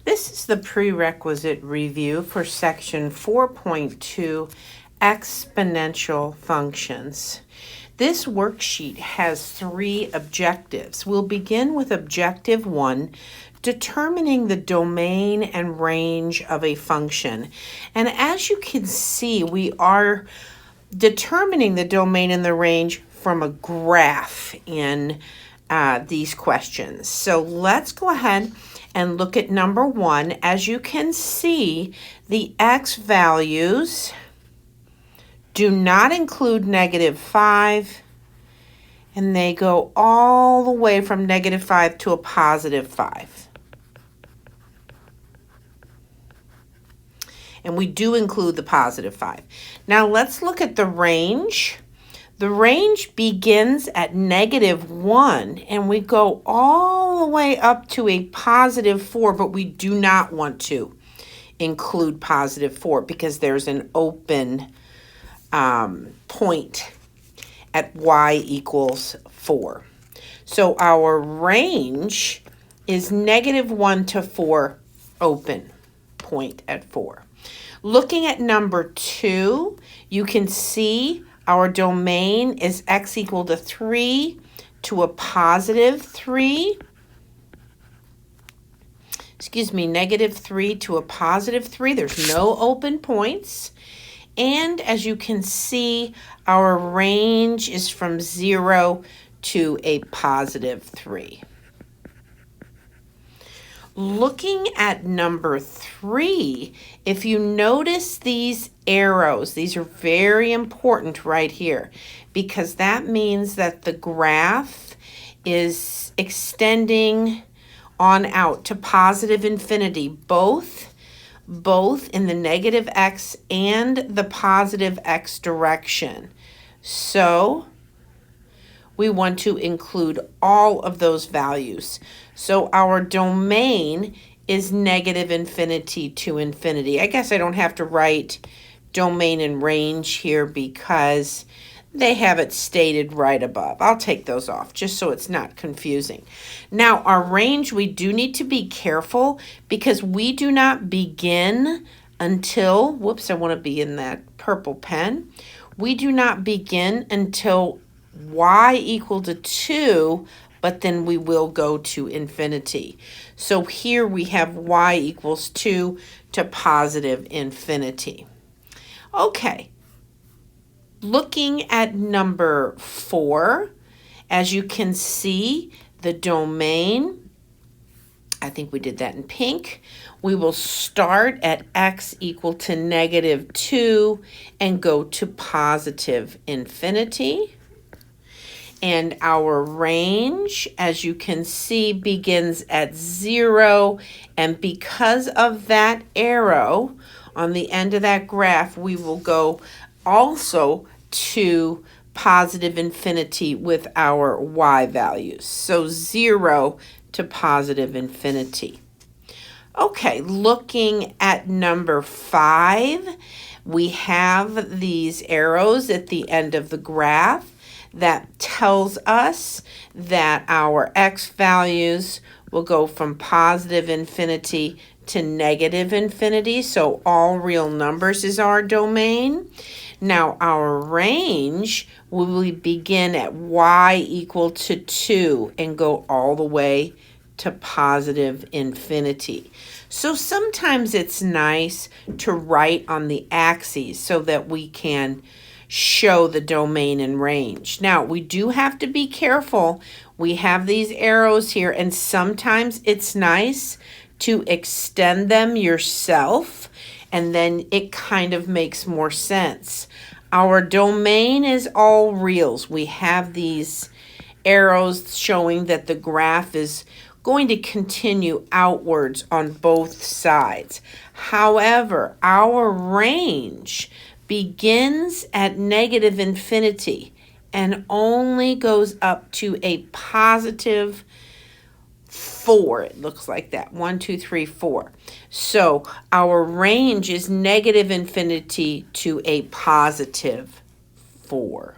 This is the prerequisite review for section 4.2, Exponential Functions. This worksheet has 3 objectives. We'll begin with objective 1, determining the domain and range of a function. And as you can see, we are determining the domain and the range from a graph in these questions. So let's go ahead and look at number 1. As you can see, the x values do not include -5, and they go all the way from -5 to a +5. And we do include the +5. Now let's look at the range. The range begins at -1, and we go all the way up to a +4, but we do not want to include +4 because there's an open point at y equals 4. So our range is -1 to 4, open point at 4. Looking at number 2, you can see our domain is x equal to 3 to a +3. Excuse me, -3 to a +3. There's no open points. And as you can see, our range is from 0 to a +3. Looking at number 3, if you notice these arrows, these are very important right here because that means that the graph is extending on out to +infinity, both in the -x and the +x direction. So we want to include all of those values. So our domain is -infinity to infinity. I guess I don't have to write domain and range here because they have it stated right above. I'll take those off just so it's not confusing. Now our range, we do need to be careful because we do not begin until, whoops, I want to be in that purple pen. We do not begin until y equal to 2, but then we will go to infinity. So here we have y equals 2 to +infinity. Okay, looking at number 4, as you can see, the domain, I think we did that in pink. We will start at x equal to -2 and go to +infinity. And our range, as you can see, begins at 0. And because of that arrow on the end of that graph, we will go also to +infinity with our y values. So 0 to +infinity. Okay, looking at number 5, we have these arrows at the end of the graph. That tells us that our x values will go from +infinity to -infinity. So all real numbers is our domain. Now our range, we begin at y equal to 2 and go all the way to +infinity. So sometimes it's nice to write on the axes so that we can show the domain and range. Now, we do have to be careful. We have these arrows here, and sometimes it's nice to extend them yourself, and then it kind of makes more sense. Our domain is all reals. We have these arrows showing that the graph is going to continue outwards on both sides. However, our range begins at -infinity and only goes up to a +4. It looks like that. 1, 2, 3, 4. So our range is -infinity to a +4.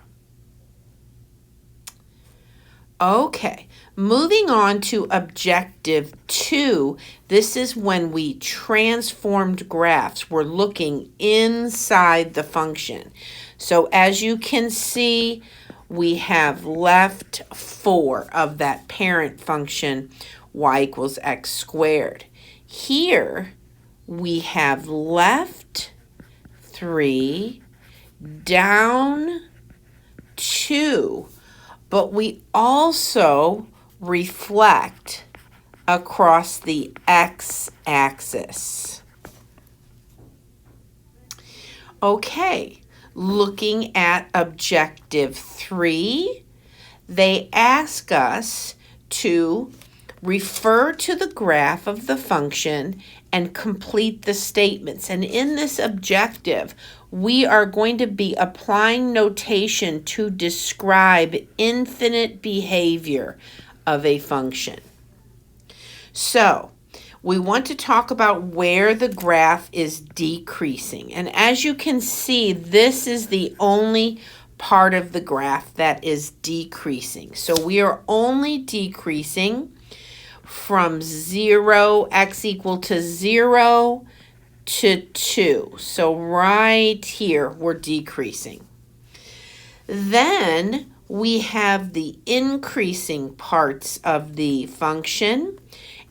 Okay, Moving on to objective 2, this is when we transformed graphs. We're looking inside the function. So as you can see, we have left 4 of that parent function, y equals x squared. Here, we have left 3, down 2, but we also reflect across the x-axis. Okay, looking at objective 3, they ask us to refer to the graph of the function and complete the statements. And in this objective, we are going to be applying notation to describe infinite behavior of a function. So, we want to talk about where the graph is decreasing. And as you can see, this is the only part of the graph that is decreasing. So we are only decreasing from 0, x equal to 0 to 2. So right here, we're decreasing. Then we have the increasing parts of the function,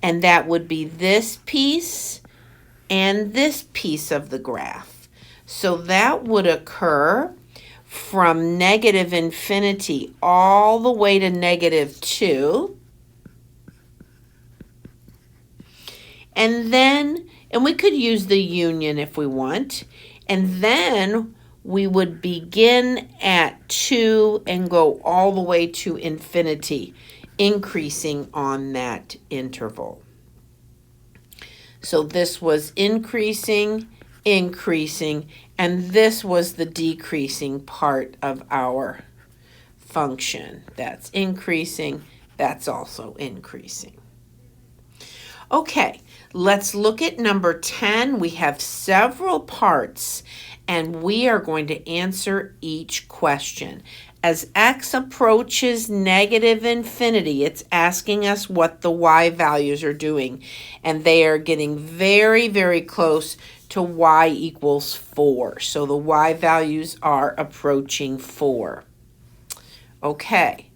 and that would be this piece and this piece of the graph. So that would occur from negative infinity all the way to negative 2. And we could use the union if we want. And then we would begin at 2 and go all the way to infinity, increasing on that interval. So this was increasing, increasing, and this was the decreasing part of our function. That's increasing, that's also increasing. Okay, let's look at number 10. We have several parts, and we are going to answer each question. As x approaches negative infinity, it's asking us what the y values are doing, and they are getting very, very close to y equals 4. So the y values are approaching 4. Okay,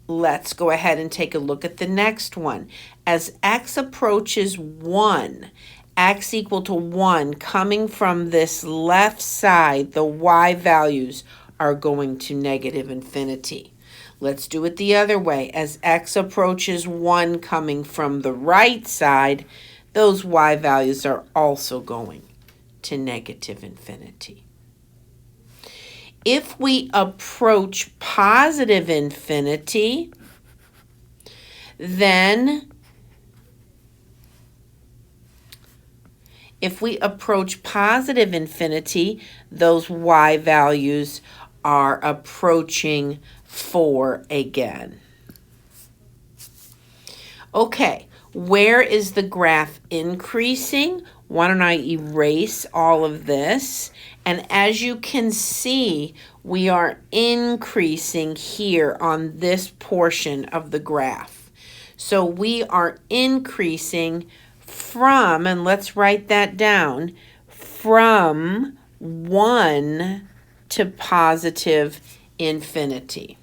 let's go ahead and take a look at the next one. As x approaches 1, x equal to 1, coming from this left side, the y values are going to negative infinity. Let's do it the other way. As x approaches 1, coming from the right side, those y values are also going to negative infinity. If we approach positive infinity, then those y values are approaching 4 again. Okay, where is the graph increasing? Why don't I erase all of this? And as you can see, we are increasing here on this portion of the graph. So we are increasing from, and let's write that down, from 1 to positive infinity.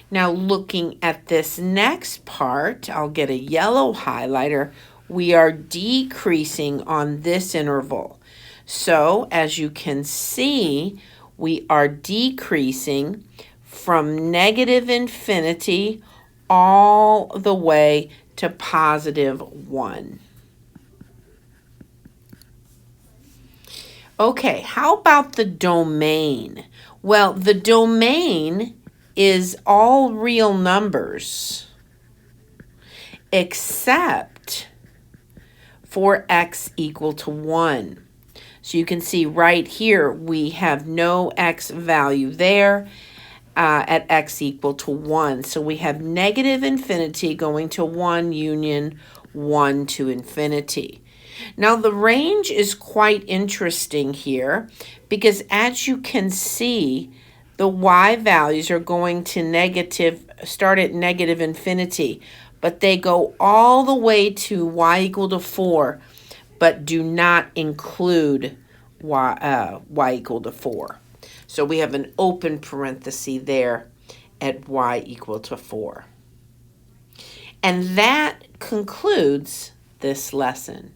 Now looking at this next part, I'll get a yellow highlighter. We are decreasing on this interval. So as you can see, we are decreasing from negative infinity all the way to positive 1. Okay, how about the domain? Well, the domain is all real numbers except for x equal to 1. So you can see right here we have no x value there at x equal to 1. So we have negative infinity going to 1 union 1 to infinity. Now the range is quite interesting here because as you can see, the y values are going to negative start at negative infinity, but they go all the way to y equal to 4, but do not include y equal to 4. So we have an open parenthesis there at y equal to 4. And that concludes this lesson.